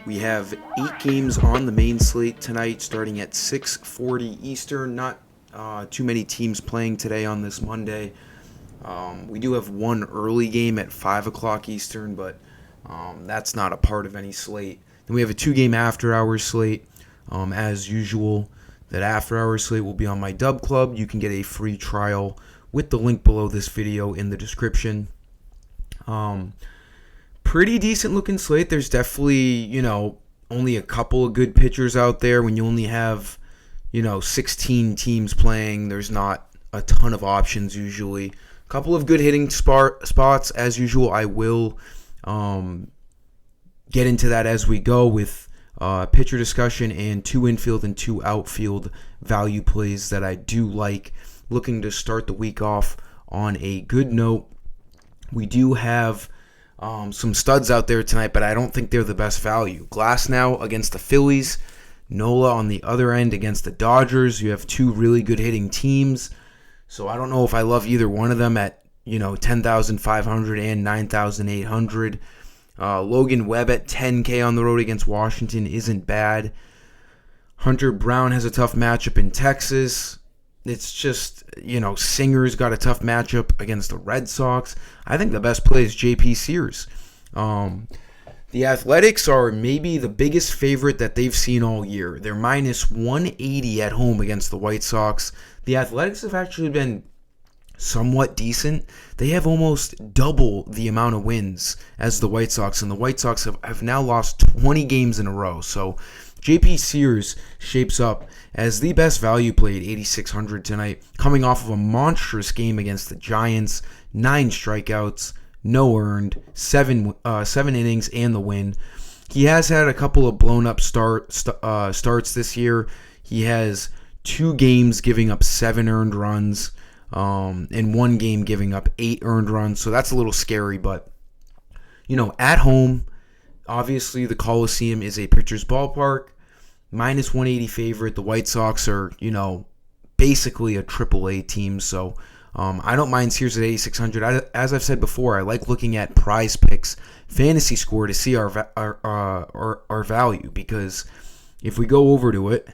We have 8 games on the main slate tonight, starting at 6:40 Eastern. Not too many teams playing today on this Monday. We do have one early game at 5 o'clock Eastern, but that's not a part of any slate. Then we have a 2-game after-hours slate, as usual. That after-hours slate will be on my Dub Club. You can get a free trial with the link below this video in the description. Pretty decent looking slate. There's definitely, only a couple of good pitchers out there. When you only have, 16 teams playing, there's not a ton of options usually. A couple of good hitting spots as usual. I will get into that as we go with pitcher discussion and 2 infield and 2 outfield value plays that I do like. Looking to start the week off on a good note. We do have some studs out there tonight, but I don't think they're the best value. Glasnow against the Phillies. Nola on the other end against the Dodgers. You have 2 really good hitting teams. So I don't know if I love either one of them at, 10,500 and 9,800. Logan Webb at 10K on the road against Washington isn't bad. Hunter Brown has a tough matchup in Texas. It's just, Singer's got a tough matchup against the Red Sox. I think the best play is JP Sears. The Athletics are maybe the biggest favorite that they've seen all year. They're minus 180 at home against the White Sox. The Athletics have actually been somewhat decent. They have almost double the amount of wins as the White Sox, and the White Sox have now lost 20 games in a row. So JP Sears shapes up as the best value play at 8,600 tonight, coming off of a monstrous game against the Giants, 9 strikeouts, no earned, 7 innings, and the win. He has had a couple of blown up starts this year. He has 2 games giving up 7 earned runs, and 1 game giving up 8 earned runs. So that's a little scary, but at home, obviously the Coliseum is a pitcher's ballpark. Minus 180 favorite. The White Sox are, basically a AAA team. So I don't mind Sears at 8,600. As I've said before, I like looking at Prize Picks fantasy score to see our value, because if we go over to it,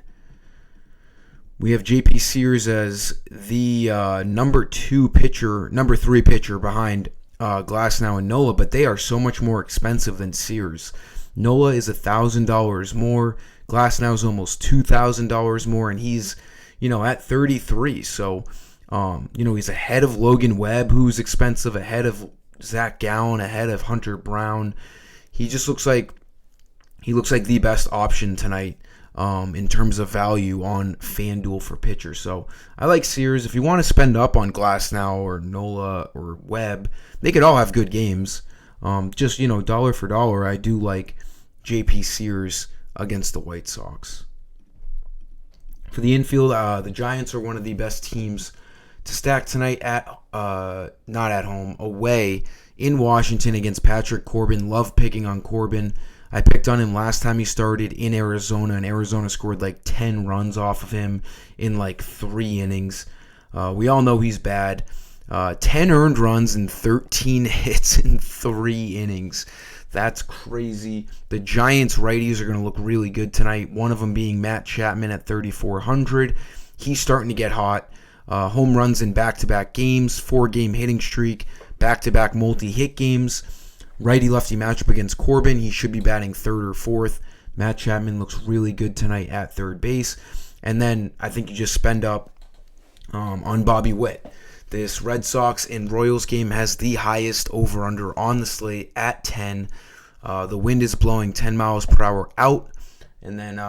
we have JP Sears as the number 3 pitcher behind Glasnow and Nola, but they are so much more expensive than Sears. Nola is $1,000 more. Glasnow is almost $2,000 more, and he's, at 33. So, he's ahead of Logan Webb, who's expensive, ahead of Zach Gallen, ahead of Hunter Brown. He just looks like the best option tonight in terms of value on FanDuel for pitchers. So I like Sears. If you want to spend up on Glasnow or Nola or Webb, they could all have good games. Just, dollar for dollar, I do like JP Sears against the White Sox. For the infield, the Giants are one of the best teams to stack tonight not at home, away in Washington against Patrick Corbin. Love picking on Corbin. I picked on him last time he started in Arizona, and Arizona scored 10 runs off of him in 3 innings. We all know he's bad. 10 earned runs and 13 hits in 3 innings. That's crazy. The Giants' righties are going to look really good tonight, one of them being Matt Chapman at 3,400. He's starting to get hot. Home runs in back-to-back games, 4-game hitting streak, back-to-back multi-hit games. Righty-lefty matchup against Corbin. He should be batting 3rd or 4th. Matt Chapman looks really good tonight at 3rd base. And then I think you just spend up on Bobby Witt. This Red Sox and Royals game has the highest over-under on the slate at 10. The wind is blowing 10 miles per hour out. And then,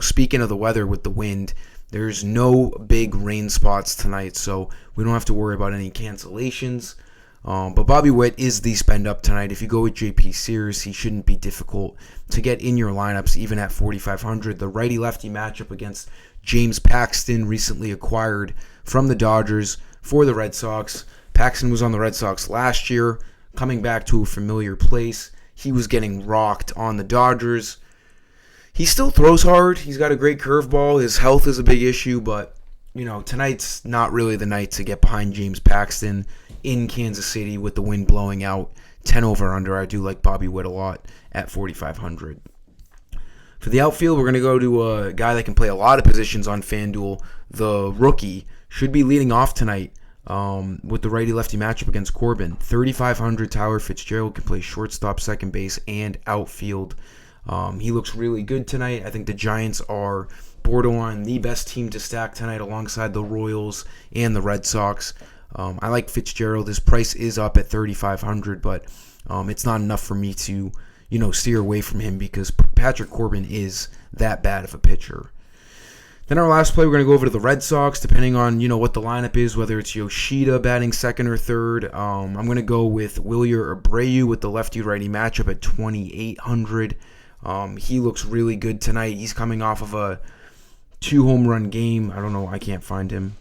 speaking of the weather with the wind, there's no big rain spots tonight, so we don't have to worry about any cancellations. But Bobby Witt is the spend up tonight. If you go with JP Sears, he shouldn't be difficult to get in your lineups, even at 4,500. The righty-lefty matchup against James Paxton, recently acquired from the Dodgers for the Red Sox. Paxton was on the Red Sox last year, coming back to a familiar place. He was getting rocked on the Dodgers. He still throws hard. He's got a great curveball. His health is a big issue, but tonight's not really the night to get behind James Paxton in Kansas City with the wind blowing out. 10 over under. I do like Bobby Witt a lot at 4,500. For the outfield, we're going to go to a guy that can play a lot of positions on FanDuel. The rookie should be leading off tonight with the righty-lefty matchup against Corbin. 3,500 Tyler Fitzgerald can play shortstop, second base, and outfield. He looks really good tonight. I think the Giants are borderline the best team to stack tonight alongside the Royals and the Red Sox. I like Fitzgerald. His price is up at 3,500, but it's not enough for me to steer away from him because Patrick Corbin is that bad of a pitcher. Then our last play, we're going to go over to the Red Sox, depending on what the lineup is, whether it's Yoshida batting second or third. I'm going to go with Wilyer Abreu with the lefty-righty matchup at 2,800. He looks really good tonight. He's coming off of a 2-home run game. I don't know. I can't find him.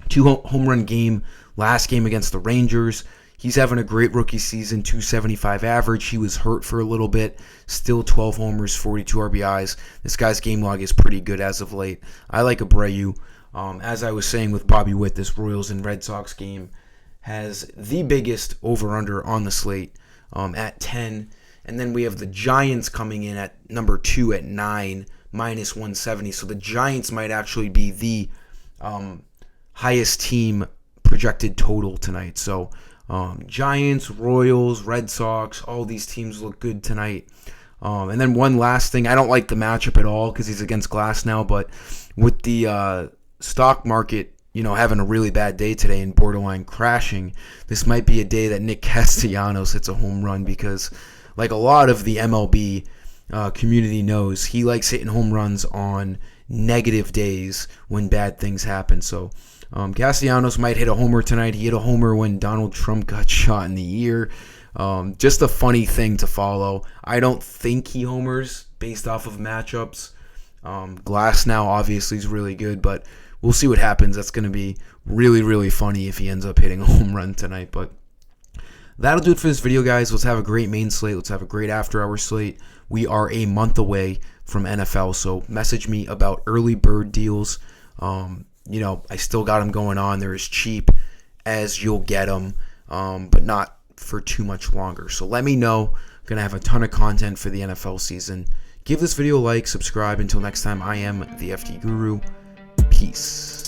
2-home run game last game against the Rangers. He's having a great rookie season, 275 average. He was hurt for a little bit. Still 12 homers, 42 RBIs. This guy's game log is pretty good as of late. I like Abreu. As I was saying with Bobby Witt, this Royals and Red Sox game has the biggest over-under on the slate at 10. And then we have the Giants coming in at number 2 at 9, minus 170. So the Giants might actually be the highest team projected total tonight. So Giants, Royals, Red Sox, all these teams look good tonight. And then one last thing, I don't like the matchup at all because he's against Glasnow, but with the stock market, having a really bad day today and borderline crashing, this might be a day that Nick Castellanos hits a home run because, like a lot of the MLB community knows, he likes hitting home runs on negative days when bad things happen. So Castellanos might hit a homer tonight. He hit a homer when Donald Trump got shot in the ear. Just a funny thing to follow. I don't think he homers based off of matchups. Glasnow obviously is really good, but we'll see what happens. That's going to be really, really funny if he ends up hitting a home run tonight. But that'll do it for this video, guys. Let's have a great main slate. Let's have a great after-hour slate. We are a month away from NFL, so message me about early bird deals. I still got them going on. They're as cheap as you'll get them, but not for too much longer. So let me know. I'm going to have a ton of content for the NFL season. Give this video a like, subscribe. Until next time, I am the FD Guru. Peace.